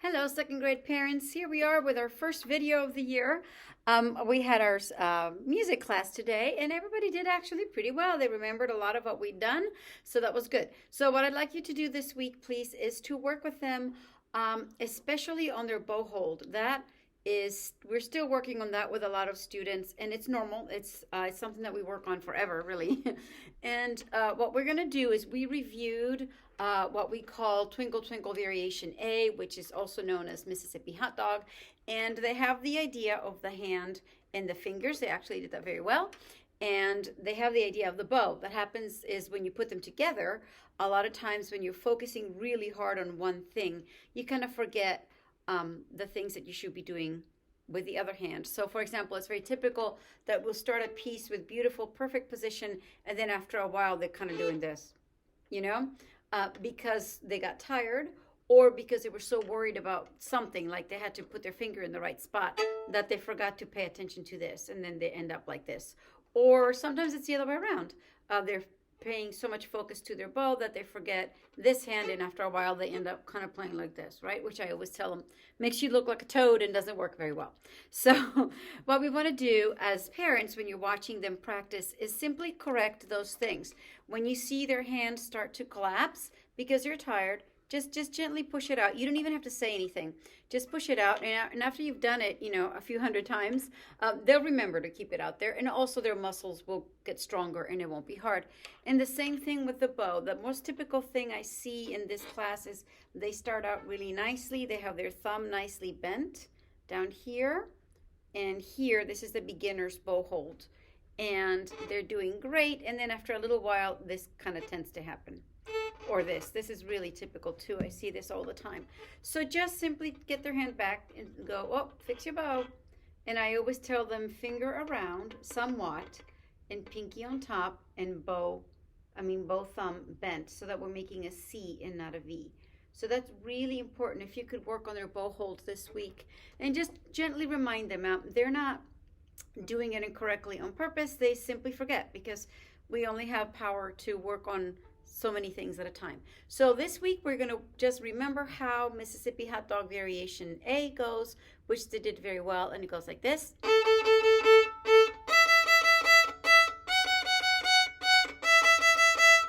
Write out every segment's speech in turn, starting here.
Hello, second grade parents. Here we are with our first video of the year. We had our music class today, and everybody did actually pretty well. They remembered a lot of what we'd done, so that was good. So what I'd like you to do this week, please, is to work with them, especially on their bow hold. We're still working on that with a lot of students, and it's normal. It's something that we work on forever, really. And what we're going to do is we reviewed what we call Twinkle Twinkle Variation A, which is also known as Mississippi Hot Dog. And they have the idea of the hand and the fingers. They actually did that very well. And they have the idea of the bow. What happens is when you put them together, a lot of times when you're focusing really hard on one thing, you kind of forget the things that you should be doing with the other hand. So for example, it's very typical that we'll start a piece with beautiful, perfect position, and then after a while they're kind of doing this, because they got tired, or because they were so worried about something, like they had to put their finger in the right spot, that they forgot to pay attention to this, and then they end up like this. Or sometimes it's the other way around. They're paying so much focus to their bow that they forget this hand, and after a while they end up kind of playing like this, right? Which I always tell them makes you look like a toad and doesn't work very well. So what we want to do as parents when you're watching them practice is simply correct those things. When you see their hands start to collapse because they're tired, just gently push it out. You don't even have to say anything. Just push it out, and after you've done it, a few hundred times, they'll remember to keep it out there, and also their muscles will get stronger and it won't be hard. And the same thing with the bow. The most typical thing I see in this class is they start out really nicely. They have their thumb nicely bent down here and here. This is the beginner's bow hold, and they're doing great. And then after a little while, this kind of tends to happen. Or this is really typical too. I see this all the time. So just simply get their hand back and go, oh, fix your bow. And I always tell them finger around somewhat and pinky on top, and both thumb bent, so that we're making a C and not a V. So that's really important. If you could work on their bow hold this week and just gently remind them out, they're not doing it incorrectly on purpose. They simply forget, because we only have power to work on so many things at a time. So this week we're going to just remember how Mississippi Hot Dog Variation A goes, which they did very well, and it goes like this.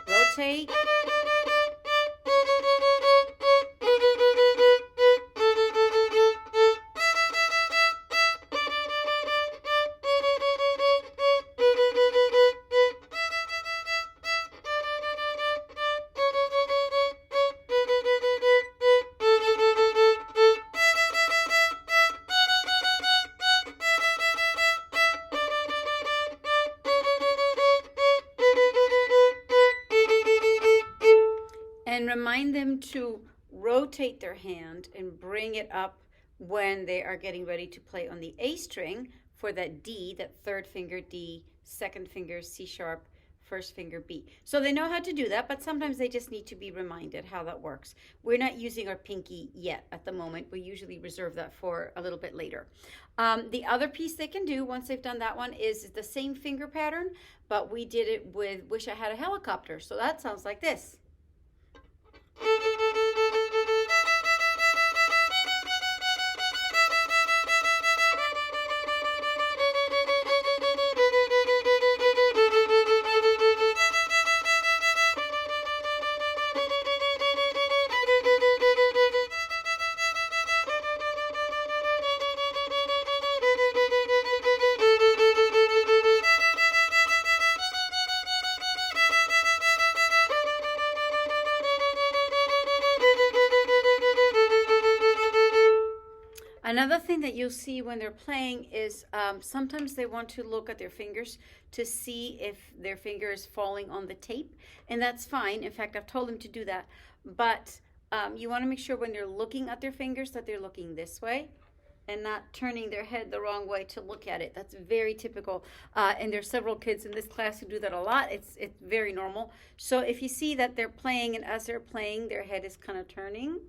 Rotate. And remind them to rotate their hand and bring it up when they are getting ready to play on the A string for that D, that third finger D, second finger C sharp, first finger B. So they know how to do that, but sometimes they just need to be reminded how that works. We're not using our pinky yet at the moment. We usually reserve that for a little bit later. The other piece they can do once they've done that one is the same finger pattern, but we did it with Wish I Had a Helicopter. So that sounds like this. Another thing that you'll see when they're playing is sometimes they want to look at their fingers to see if their finger is falling on the tape, and that's fine. In fact, I've told them to do that, but you want to make sure when they're looking at their fingers that they're looking this way and not turning their head the wrong way to look at it. That's very typical, and there's several kids in this class who do that a lot. It's very normal. So if you see that they're playing, and as they're playing their head is kind of turning,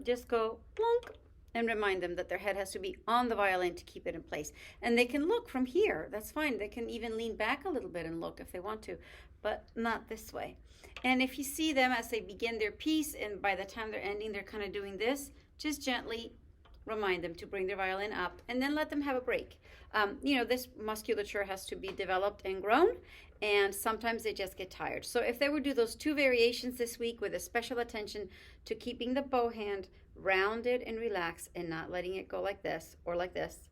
just go plunk and remind them that their head has to be on the violin to keep it in place. And they can look from here. That's fine. They can even lean back a little bit and look if they want to, but not this way. And if you see them as they begin their piece and by the time they're ending, they're kind of doing this, just gently remind them to bring their violin up and then let them have a break. This musculature has to be developed and grown, and sometimes they just get tired. So if they would do those 2 variations this week with a special attention to keeping the bow hand rounded and relaxed and not letting it go like this or like this,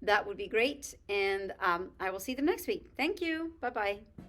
that would be great. And I will see them next week. Thank you. Bye-bye.